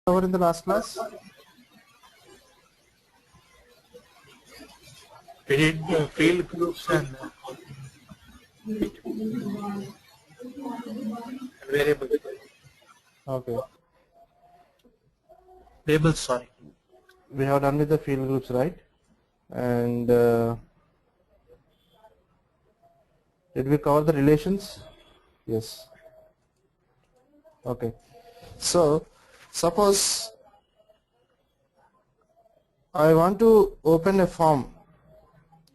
covered in the last class? We did the field groups and variables. Okay. Labels, sorry. We have done with the field groups, right? And did we cover the relations? Yes. Okay. So suppose I want to open a form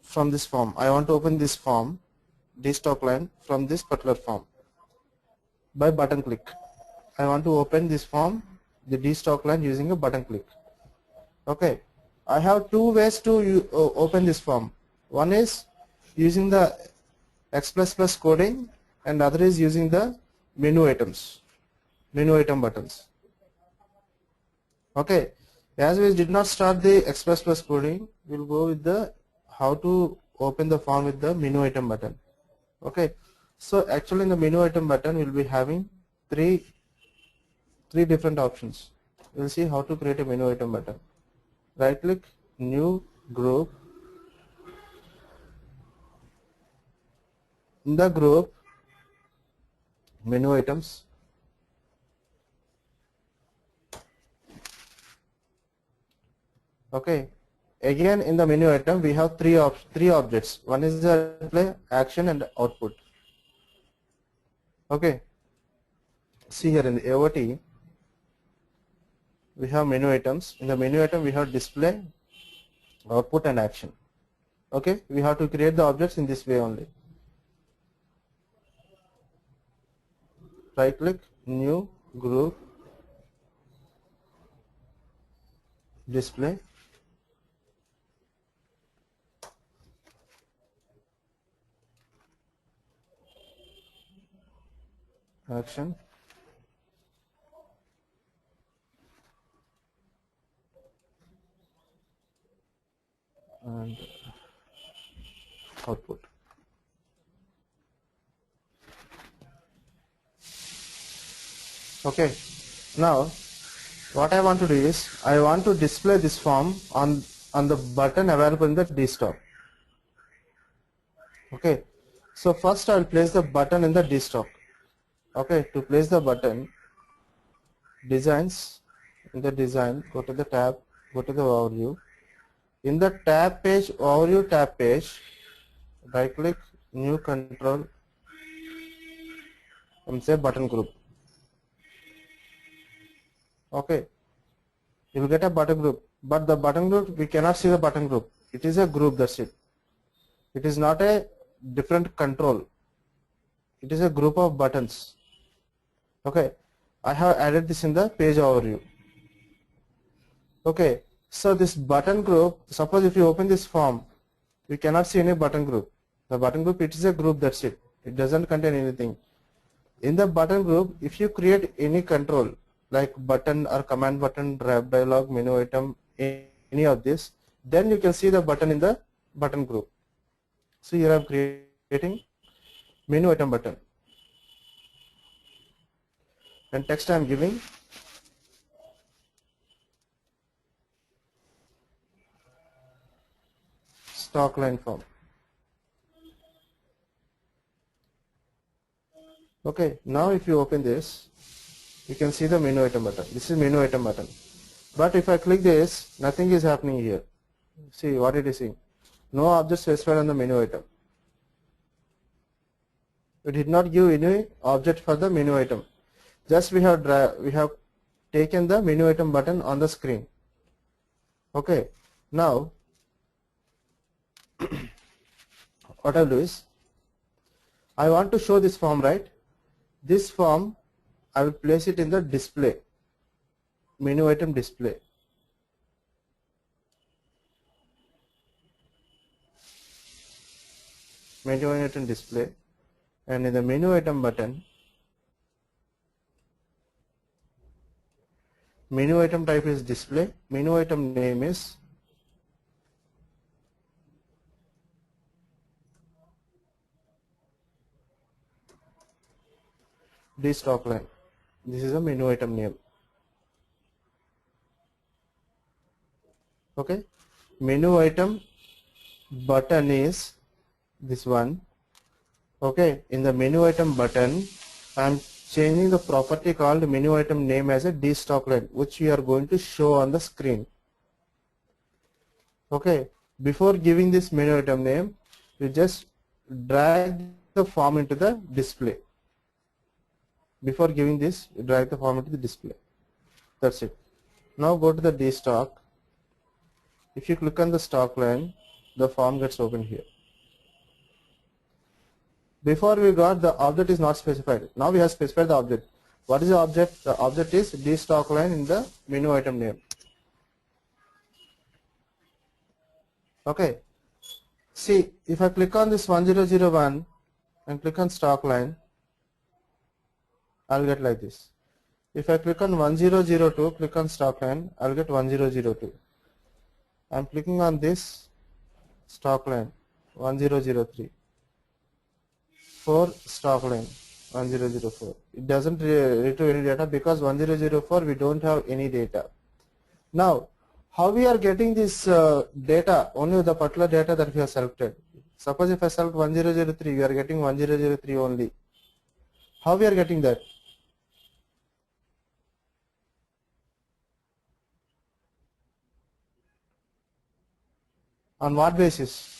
from this form. I want to open this form, this stock line from this particular form by button click. I want to open this form, the D stock line, using a button click. Okay. I have two ways to open this form. One is using the X++ coding, and other is using the menu items, menu item buttons. Okay, as we did not start the X++ coding, we'll go with the how to open the form with the menu item button. Okay, so actually in the menu item button we'll be having three different options. We'll see how to create a menu item button. Right click, new group. In the group, menu items. Okay, again in the menu item we have three objects. One is the display, action, and output. Okay, see here in the AOT we have menu items. In the menu item we have display, output, and action. Okay, we have to create the objects in this way only. Right click, new group, display, action, and output. Okay, now what I want to do is I want to display this form on the button available in the desktop. Okay, so first I will place the button in the desktop. Okay, to place the button, designs, in the design, go to the tab, go to the overview. In the tab page, overview tab page, right click, new control, and say button group. Okay, you will get a button group, but the button group, we cannot see the button group. It is a group, that's it. It is not a different control. It is a group of buttons. Okay, I have added this in the page overview. Okay, so this button group, suppose if you open this form, you cannot see any button group. The button group, it is a group, that's it. It doesn't contain anything. In the button group, if you create any control like button or command button, wrap dialog, menu item, any of this, then you can see the button in the button group. So here I am creating menu item button, and text I am giving stock line form. Okay, now if you open this, you can see the menu item button. This is menu item button. But if I click this, nothing is happening here. See what it is saying. No object specified on the menu item. We did not give any object for the menu item. Just we have taken the menu item button on the screen. Okay, now what I'll do is I want to show this form, right? This form I will place it in the display, menu item display. Menu item display, and in the menu item button, menu item type is display, menu item name is D stock line. This is a menu item name. Okay, menu item button is this one. Okay, in the menu item button, I am changing the property called menu item name as a dstock line, which we are going to show on the screen. Okay, before giving this menu item name, you just drag the form into the display. Before giving this, you drag the form into the display. That's it. Now go to the dstock. If you click on the stock line, the form gets opened here. Before we got the object is not specified. Now we have specified the object. What is the object? The object is dstock line in the menu item name. Okay. See, if I click on this 1001 and click on stock line, I'll get like this. If I click on 1002, click on stock line, I'll get 1002. I'm clicking on this stock line 1003. 4 stock line 1004. It doesn't retrieve any data because 1004 we don't have any data. Now, how we are getting this data? Only the particular data that we have selected. Suppose if I select 1003, we are getting 1003 only. How we are getting that? On what basis?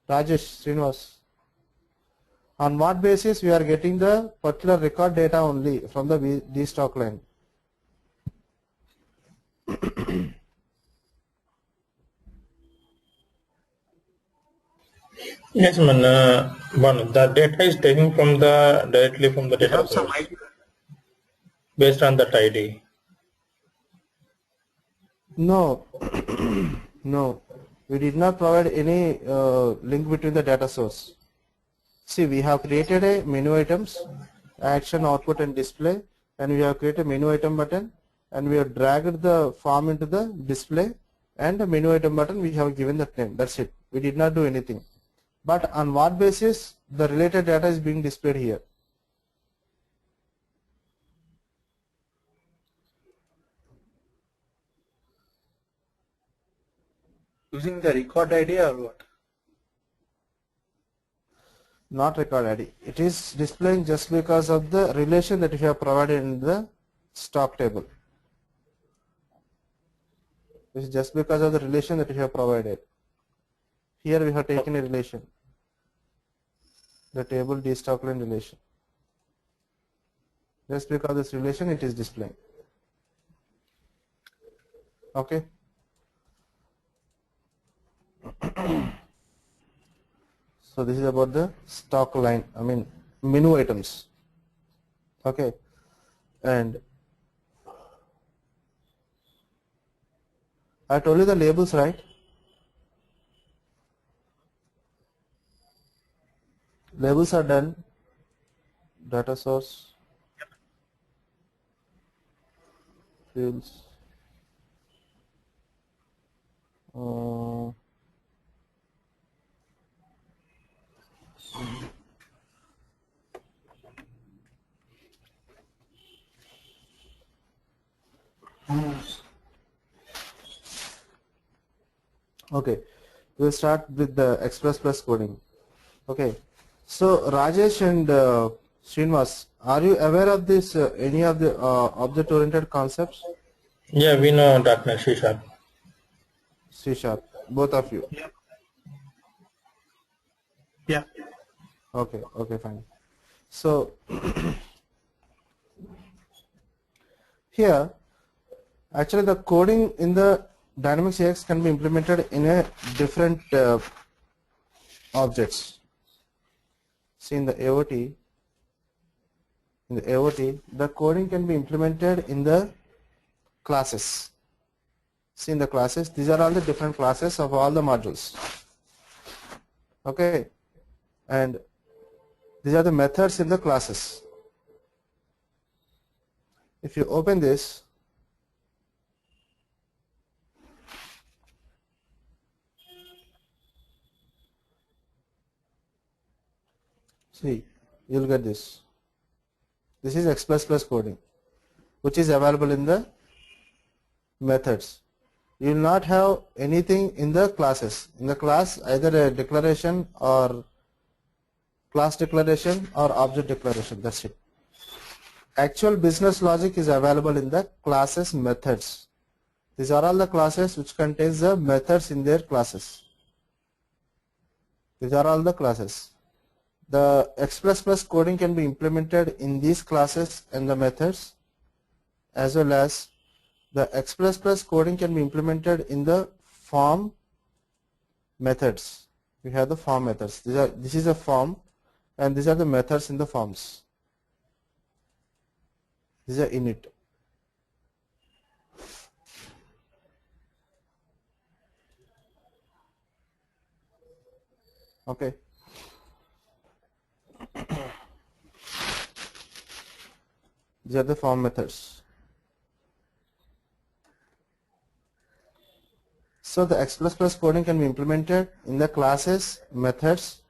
Rajesh, Srinivas. On what basis we are getting the particular record data only from the dstock line? Yes, man. The data is taken from the directly from the You data have some source idea? based on that ID. No, no. We did not provide any link between the data source. See, we have created a menu items, action, output and display, and we have created a menu item button, and we have dragged the form into the display, and the menu item button we have given that name. That's it. We did not do anything. But on what basis the related data is being displayed here? Using the record ID or what? Not record ID. It is displaying just because of the relation that we have provided in the stock table. This is just because of the relation that we have provided. Here we have taken a relation, the table dstock line relation. Just because of this relation it is displaying. Okay. So this is about the stock line, I mean menu items. Okay. And I told you the labels, right? Labels are done. Data source, fields, okay, we'll start with the Express Plus coding. Okay, so Rajesh and Srinivas, are you aware of this any of the object-oriented concepts? Yeah, we know .NET C#. C#, both of you. Yeah. Yeah. Okay, okay, fine. So here, actually the coding in the Dynamics AX can be implemented in a different objects. See, in the AOT, the coding can be implemented in the classes. See, in the classes, these are all the different classes of all the modules. Okay, and these are the methods in the classes. If you open this, see, you'll get this. This is X++ coding, which is available in the methods. You will not have anything in the classes. In the class, either a declaration or class declaration or object declaration. That's it. Actual business logic is available in the classes methods. These are all the classes which contains the methods in their classes. These are all the classes. The X++ coding can be implemented in these classes and the methods, as well as the X++ coding can be implemented in the form methods. We have the form methods. This is a form, and these are the methods in the forms. These are init. Okay. These are the form methods. So the X++ coding can be implemented in the classes, methods,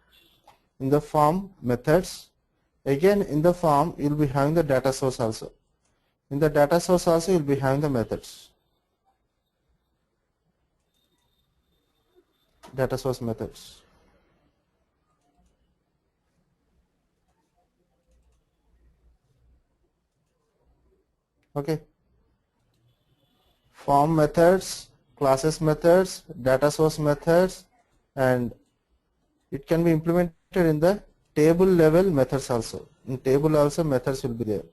in the form, methods. Again, in the form, you will be having the data source also. In the data source also, you will be having the methods. Data source methods. Okay. Form methods, classes methods, data source methods, and it can be implemented in the table level methods also. In table also methods will be there.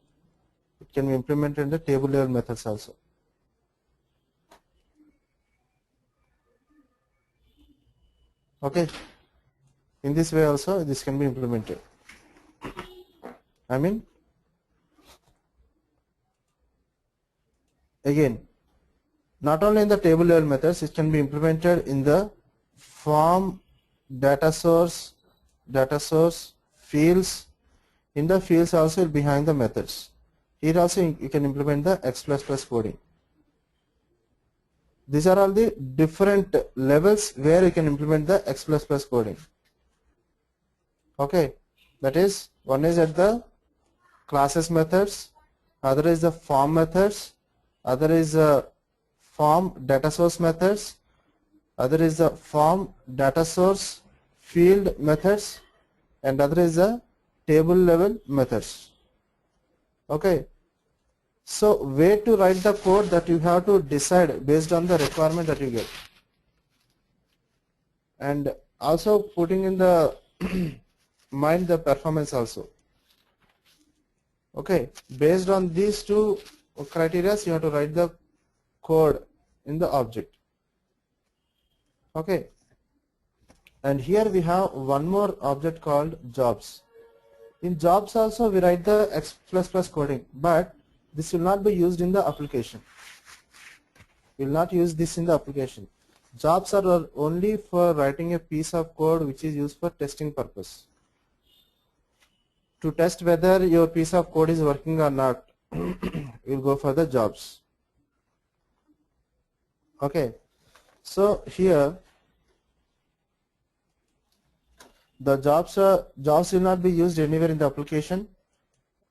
It can be implemented in the table level methods also. Okay. In this way also this can be implemented. Again, not only in the table level methods, it can be implemented in the form, data source, fields. In the fields also behind the methods. Here also you can implement the X++ coding. These are all the different levels where you can implement the X++ coding. Okay, that is, one is at the classes methods, other is the form methods, other is form data source methods, other is the form data source field methods, and other is the table level methods. Okay, so where to write the code, that you have to decide based on the requirement that you get, and also putting in the mind the performance also. Okay, based on these two criteria, you have to write the code in the object. Okay, and here we have one more object called jobs. In jobs also we write the X++ coding, but this will not be used in the application. We will not use this in the application. Jobs are only for writing a piece of code which is used for testing purpose. To test whether your piece of code is working or not, we'll go for the jobs. Okay, so here the jobs will not be used anywhere in the application.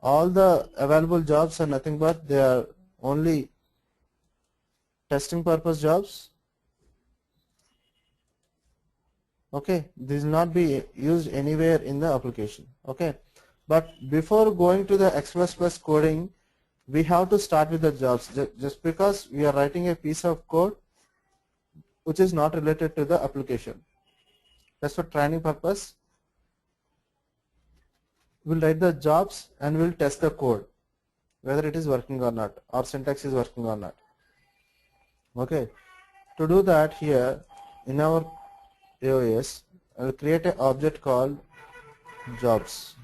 All the available jobs are nothing but they are only testing purpose jobs. Okay, this will not be used anywhere in the application. Okay, but before going to the X++ coding, we have to start with the jobs. Just because we are writing a piece of code which is not related to the application, that's for training purpose. We'll write the jobs and we'll test the code whether it is working or not, or syntax is working or not. Okay, to do that, here in our AOS, I'll create an object called jobs.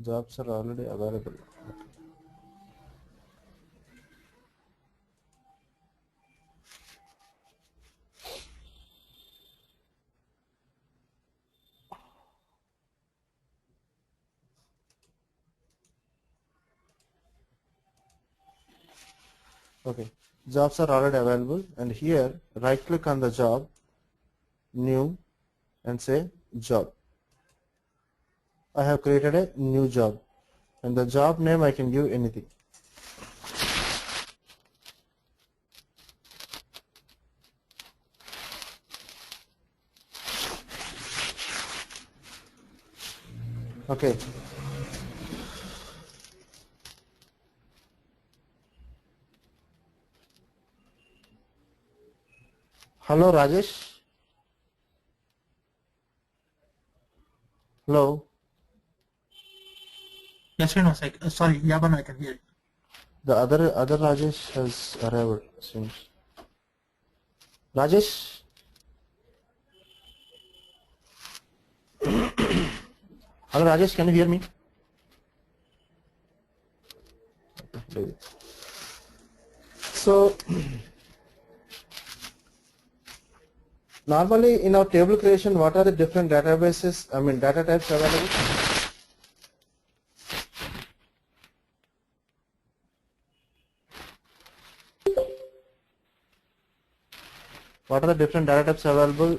Jobs are already available. Okay, jobs are already available, and here right click on the job, new, and say job. I have created a new job, and the job name I can give anything. Okay. Hello, Rajesh. Hello. Yes, Srinivas, sorry, Yaban, I can hear you. The other Rajesh has arrived, seems. Rajesh. Hello, Rajesh. Can you hear me? Okay. So normally in our table creation, what are the different databases? I mean, data types available? What are the different data types available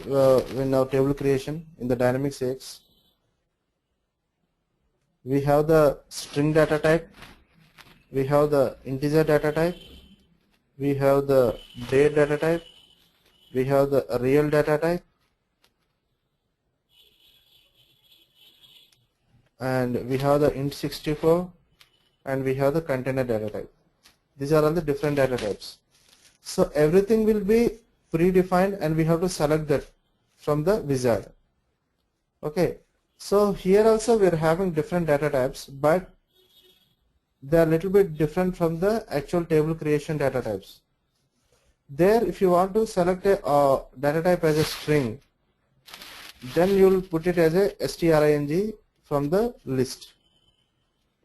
in our table creation in the Dynamics AX? We have the string data type, we have the integer data type, we have the date data type, we have the real data type, and we have the int64, and we have the container data type. These are all the different data types. So everything will be predefined and we have to select that from the wizard. Okay, so here also we are having different data types, but they are a little bit different from the actual table creation data types. There, if you want to select a data type as a string, then you will put it as a string from the list.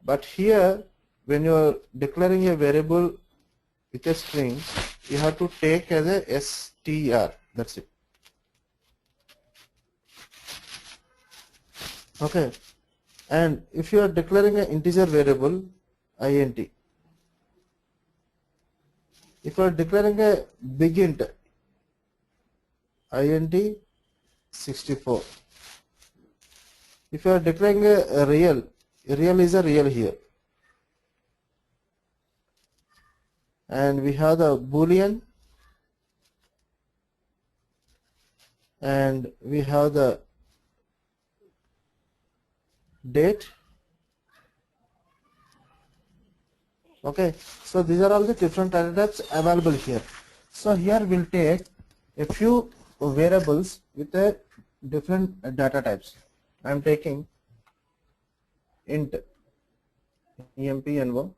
But here, when you are declaring a variable with a string, you have to take as a str. That's it. Okay. And if you are declaring an integer variable, int. If you are declaring a big int, int 64. If you are declaring a real is a real here. And we have the boolean, and we have the date. Okay, so these are all the different data types available here. So here we'll take a few variables with a different data types. I am taking int empno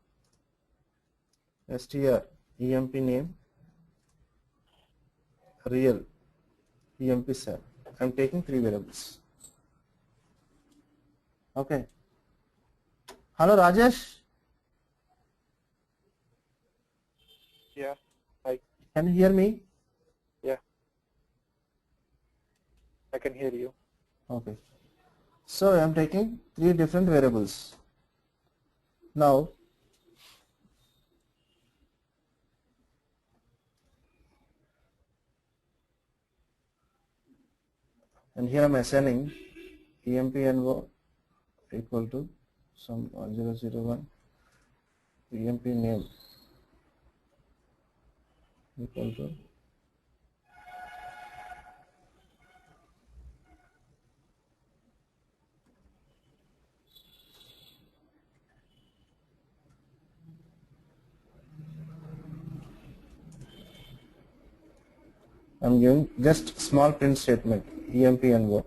str emp name real emp cell. I am taking 3 variables. Okay. Hello, Rajesh. Yeah. Hi. Can you hear me? Yeah. I can hear you. Okay. So I am taking 3 different variables. Now and here I am assigning empno equal to some 1001 emp name equal to I am giving just small print statement empno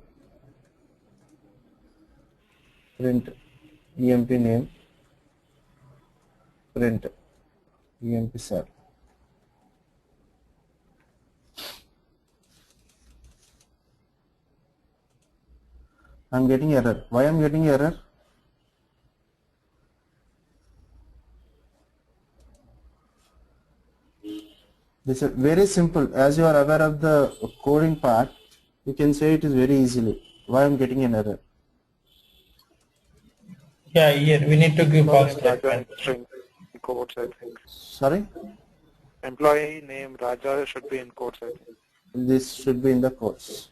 print emp name print emp cell. I am getting error. Why I am getting error? This is very simple. As you are aware of the coding part, you can say it is very easily. Why I am getting an error? Yeah, here we need to give false Raja statement. in string in quotes, I think. Sorry? Employee name Raja should be in quotes, I think. This should be in the quotes.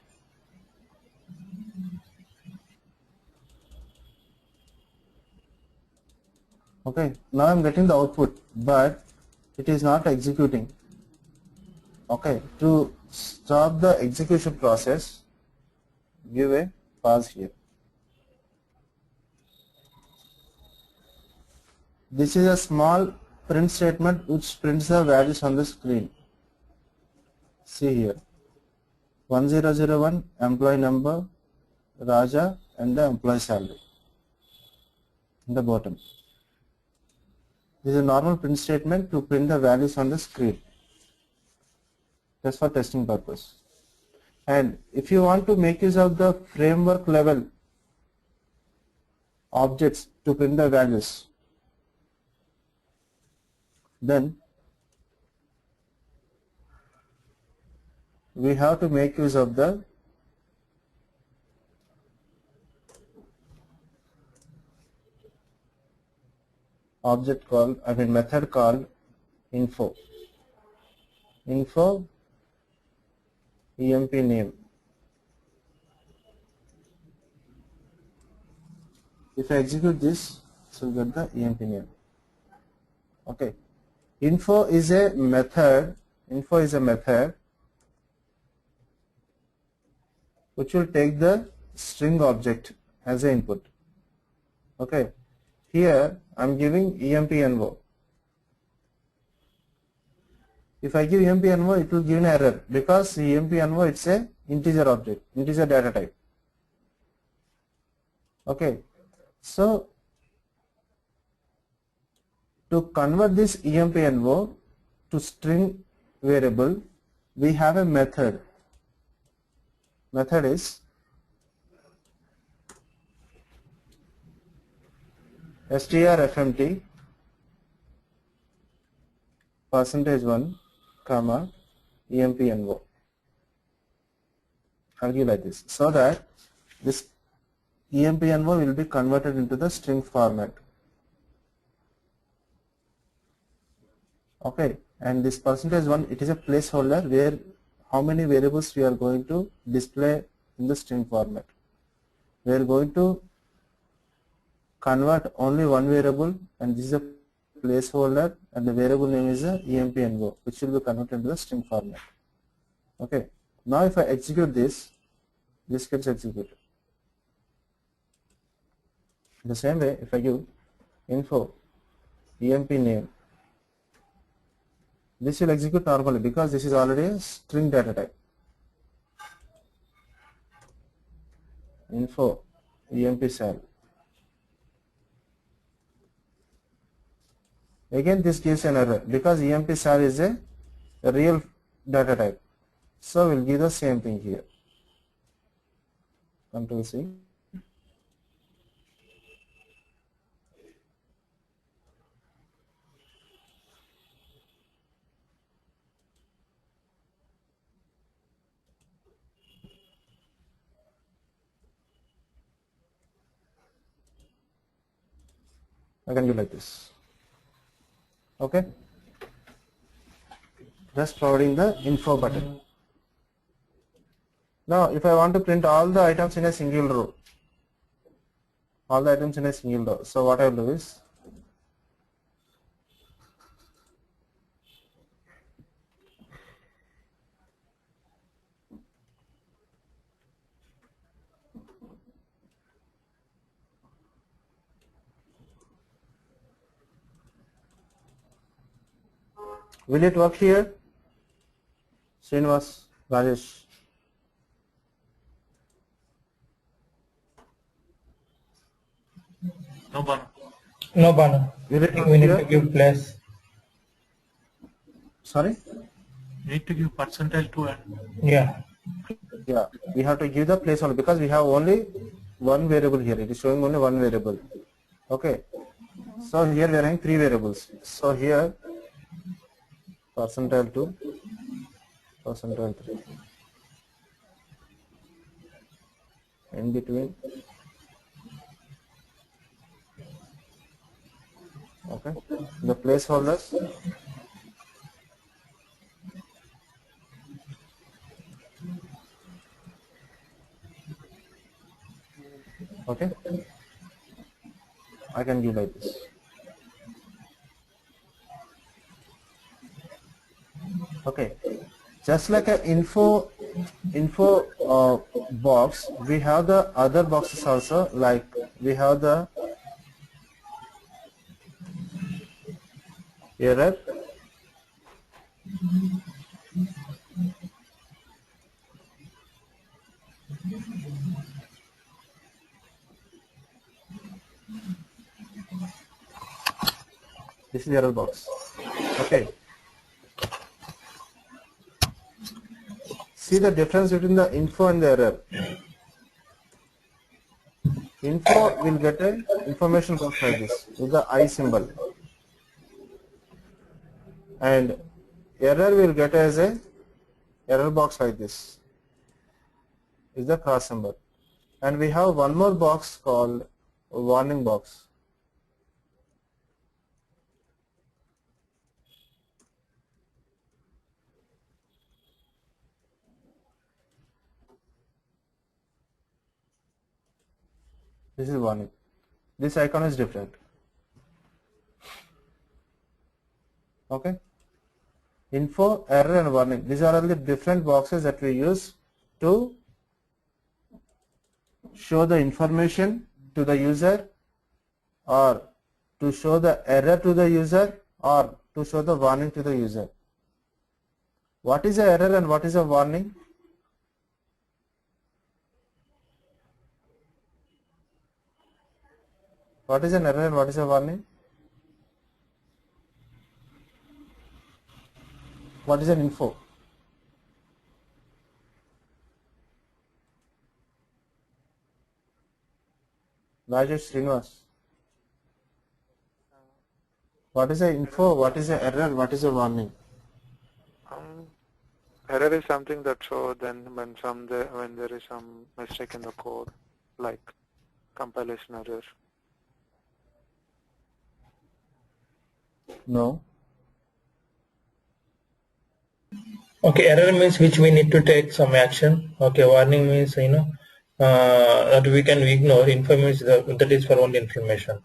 Okay, now I'm getting the output, but it is not executing. Okay, to stop the execution process, give a pause here. This is a small print statement which prints the values on the screen. See here, 1001 employee number, Raja, and the employee salary in the bottom. This is a normal print statement to print the values on the screen, just for testing purpose. And if you want to make use of the framework level objects to print the values, then we have to make use of the method called info emp name. If I execute this, so we get the emp name. Okay, info is a method which will take the string object as an input. Okay, here I'm giving empno. If I give empno, it will give an error because empno it's a integer object, integer data type. Okay, so to convert this empno to string variable, we have a method. Method is strfmt %1 comma empno. I'll give like this, so that this empno will be converted into the string format. Okay, and this %1, it is a placeholder where how many variables we are going to display in the string format. We are going to convert only one variable, and this is a placeholder, and the variable name is a empno, which will be converted into the string format. Okay, now if I execute this gets executed. In the same way, if I give info emp name, this will execute normally because this is already a string data type. Info emp sal. Again this gives an error because emp sal is a real data type. So we'll give the same thing here. Control C. I can do like this. Okay, just providing the info button. Now if I want to print all the items in a single row, so what I will do is will it work here? Srinivas, Rajesh. No, Banu. No, Banu. Will it work We need here? to give place. Sorry? Need to give %2 and Yeah. Yeah, we have to give the placeholder because we have only one variable here. It is showing only one variable. Okay. So here we are having three variables. So here %2, %3. In between. Okay. The placeholders. Okay. I can give like this. Okay, just like an info box, we have the other boxes also, like we have the error, this is error box. Okay, see the difference between the info and the error. Info will get a information box like this with the I symbol, and error will get as a error box like this is the cross symbol. And we have one more box called warning box. This is warning. This icon is different. Okay. Info, error and warning. These are all the different boxes that we use to show the information to the user, or to show the error to the user, or to show the warning to the user. What is a error and what is a warning? What is an error and what is a warning? What is an info? Rajesh, Srinivas. What is an info? What is an error? What is a warning? Error is something that shows then when there is some mistake in the code, like compilation error. No. Okay, error means which we need to take some action. Okay, warning means that we can ignore. Info means that is for only information.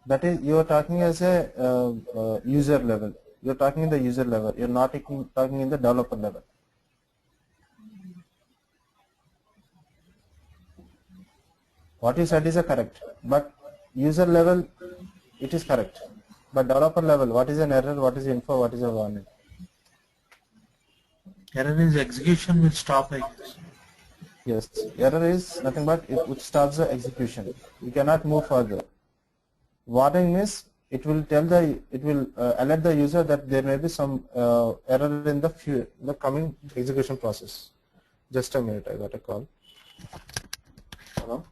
That is, you are talking as a user level. You are talking in the user level. You are not talking in the developer level. What you said is correct, but user level it is correct. But developer level, what is an error? What is info? What is a warning? Error is execution will stop, I guess. Yes, error is nothing but which stops the execution. You cannot move further. Warning means it will alert the user that there may be some error in the coming execution process. Just a minute, I got a call. Hello.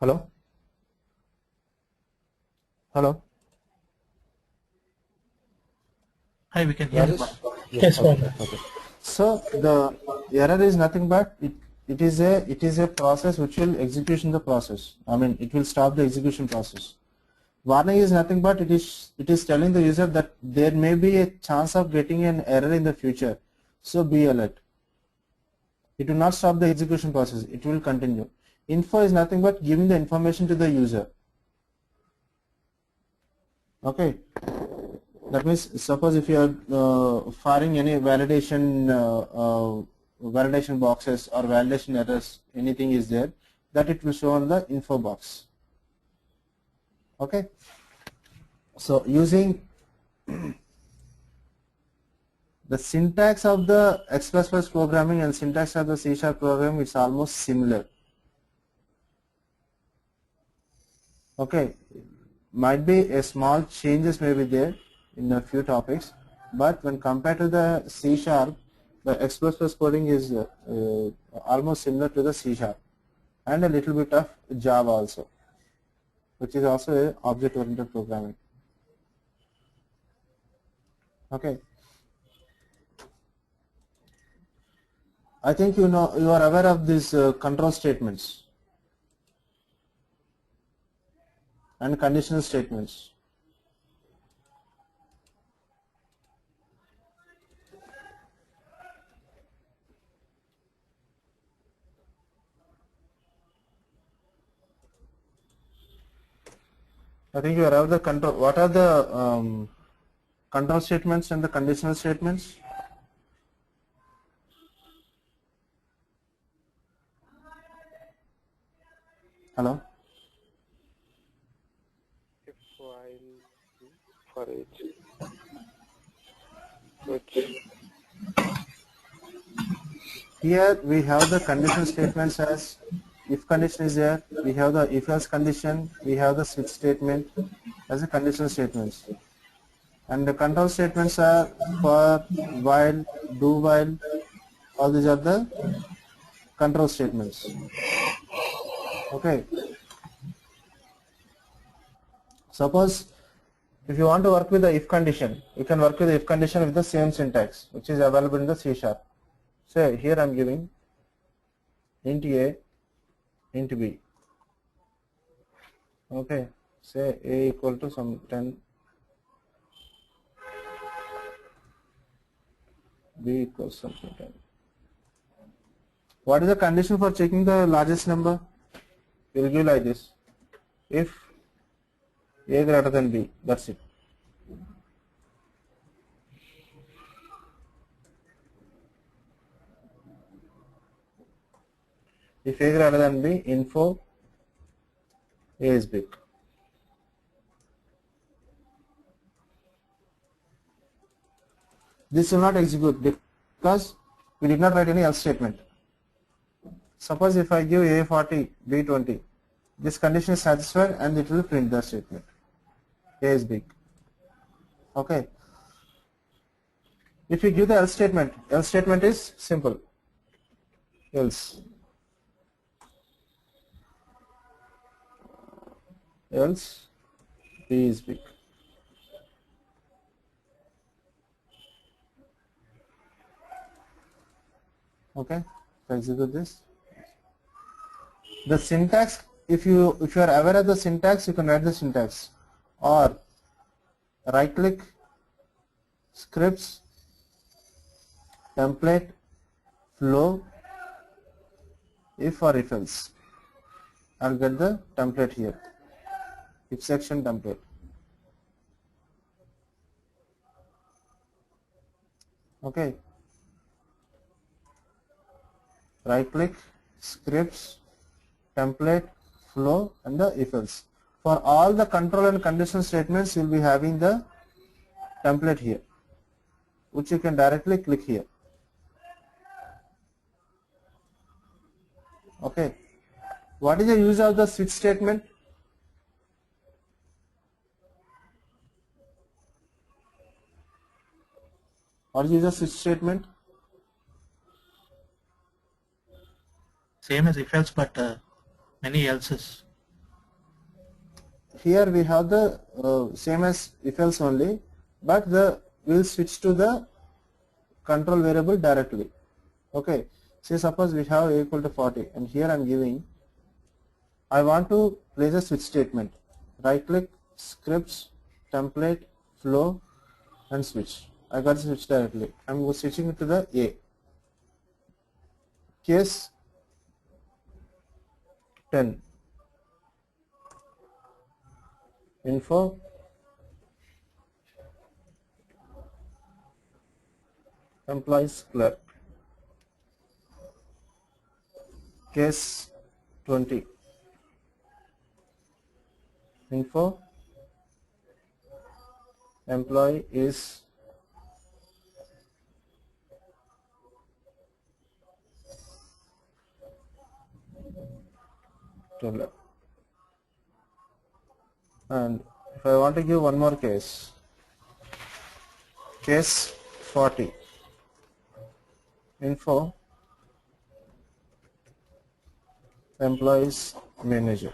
Hello? Hello? Hi, we can hear you. Yes, Okay. one. Okay. So the error is nothing but it is a process which will execution the process. I mean, it will stop the execution process. Warning is nothing but it is telling the user that there may be a chance of getting an error in the future. So be alert. It will not stop the execution process. It will continue. Info is nothing but giving the information to the user. Okay. That means suppose if you are firing any validation boxes or validation errors, anything is there, that it will show on the info box. Okay. So using the syntax of the X++ programming and syntax of the C# programming is almost similar. Okay. Might be a small changes may be there in a few topics, but when compared to the C#, the X++ coding is almost similar to the C#, and a little bit of Java also, which is also a object-oriented programming. Okay. I think you are aware of these control statements and conditional statements. I think you are aware of the control. What are the control statements and the conditional statements? Hello? If while for each which Here we have the conditional statements as if condition is there, we have the if else condition, we have the switch statement as a conditional statements. And the control statements are for, while, do while, all these are the control statements. Okay. Suppose if you want to work with the if condition, you can work with the if condition with the same syntax which is available in the C#. So here I am giving int a, int b. Okay, say a equal to some 10, b equals something 10. What is the condition for checking the largest number? We will give like this: if a greater than b. That's it. If a greater than b, info a is big. This will not execute because we did not write any else statement. Suppose if I give a 40, b 20, this condition is satisfied and it will print the statement. A is big. Okay. If you give the else statement is simple. Else b is big. Okay, so execute this. The syntax, if you are aware of the syntax, you can write the syntax, or right click, scripts, template, flow, if or if else. I'll get the template here, if section template. Okay. Right click, scripts, template, flow, and the if else. For all the control and conditional statements, you will be having the template here, which you can directly click here. Okay. What is the use of the switch statement? What is the switch statement? Same as if else, but many else's. here we have the same as if else only, but we'll switch to the control variable directly. Okay, say suppose we have a equal to 40, and here I'm giving, I want to place a switch statement. Right click, scripts, template, flow, and switch. I got switch directly. I'm switching it to the A. Case 10. Info. Employees clerk. Case 20. Info. Employee is teller. And if I want to give one more case, case 40. Info. Employees manager.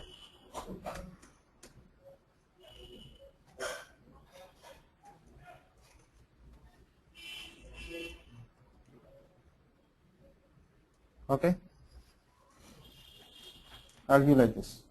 Okay, I'll give like this.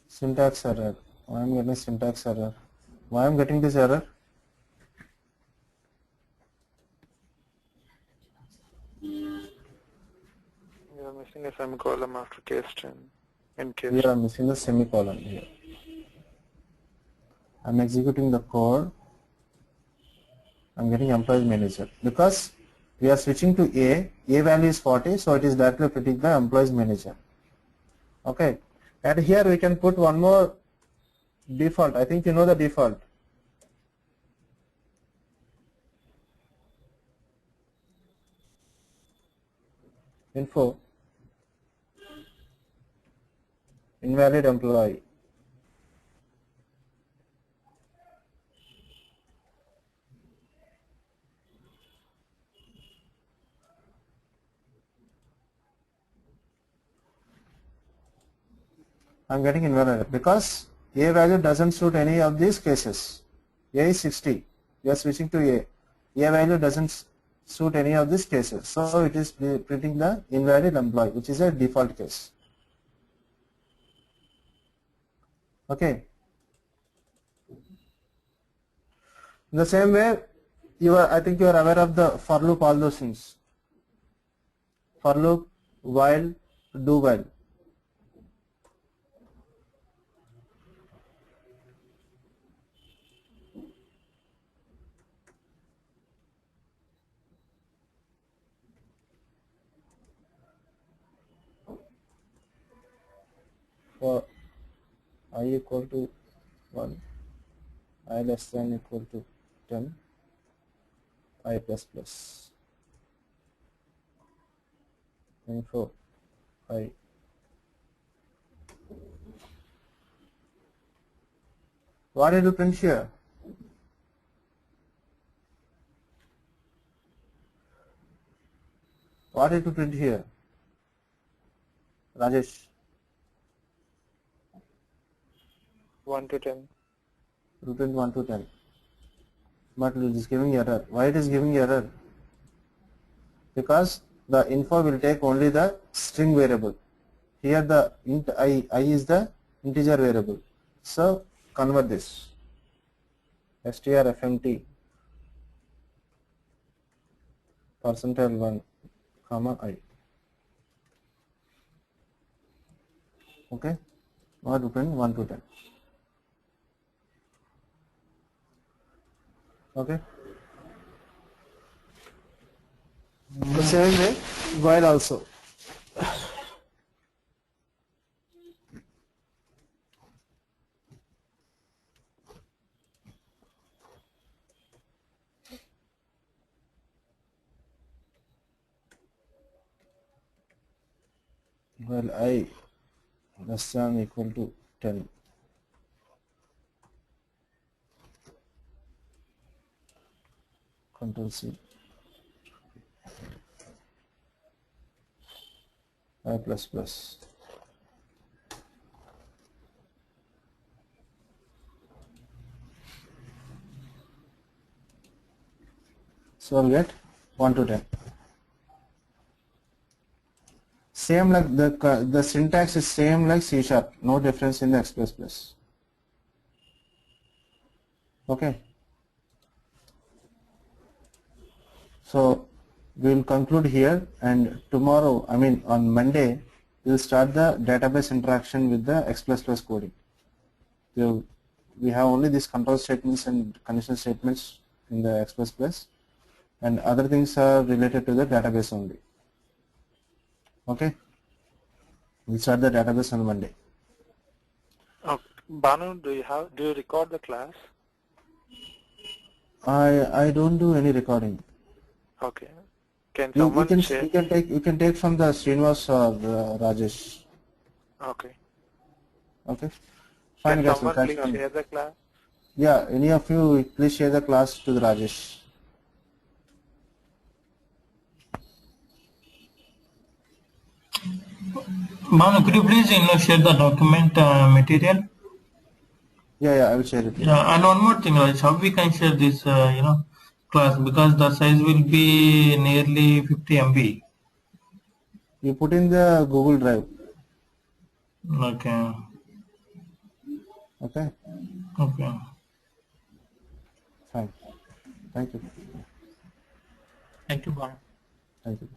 Syntax error. Why I'm getting syntax error? Why I'm getting this error? You are missing a semicolon after case 10. In case Here I'm missing the semicolon here. I'm executing the code. I'm getting employee manager because we are switching to A. A value is 40, so it is directly printing the employees manager. Okay, and here we can put one more default. I think you know the default. Info. Invalid employee. I'm getting invalid because A value doesn't suit any of these cases. A is 60. We are switching to A. A value doesn't suit any of these cases. So it is printing the invalid employee, which is a default case. Okay. In the same way, I think you are aware of the for loop, all those things. For loop, while, do while. For I equal to 1, I less than equal to 10, I plus plus. Info I. What did you print here? What did you print here? Rajesh. 1 to 10. You print 1 to 10. But it is giving error. Why it is giving error? Because the info will take only the string variable. Here the int I is the integer variable. So convert this. strfmt %1 comma I. Okay. Now to print 1 to 10. Okay. The same way while also. Well, I less than equal to 10. Control C. I plus plus. So I'll get 1 to 10. Same like the syntax is same like C sharp, no difference in the X++. Okay. So we'll conclude here, and tomorrow, I mean on Monday, we'll start the database interaction with the X++ coding. We have only these control statements and conditional statements in the X++, and other things are related to the database only. Okay, we'll start the database on Monday. Okay. Banu, do you record the class? I don't do any recording. Okay. Can You someone share? you can take from the Srinivas or Rajesh. Okay. Okay. Fine, Can guys. someone We'll catch please you on. share the class? Yeah, any of you please share the class to the Rajesh. Banu, could you please share the document material? Yeah, I will share it. Yeah, and one more thing, Raj, how we can share this class, because the size will be nearly 50 MB. You put in the Google Drive. Okay. Okay. Okay. Fine. Thank you. Thank you, Banu. Thank you.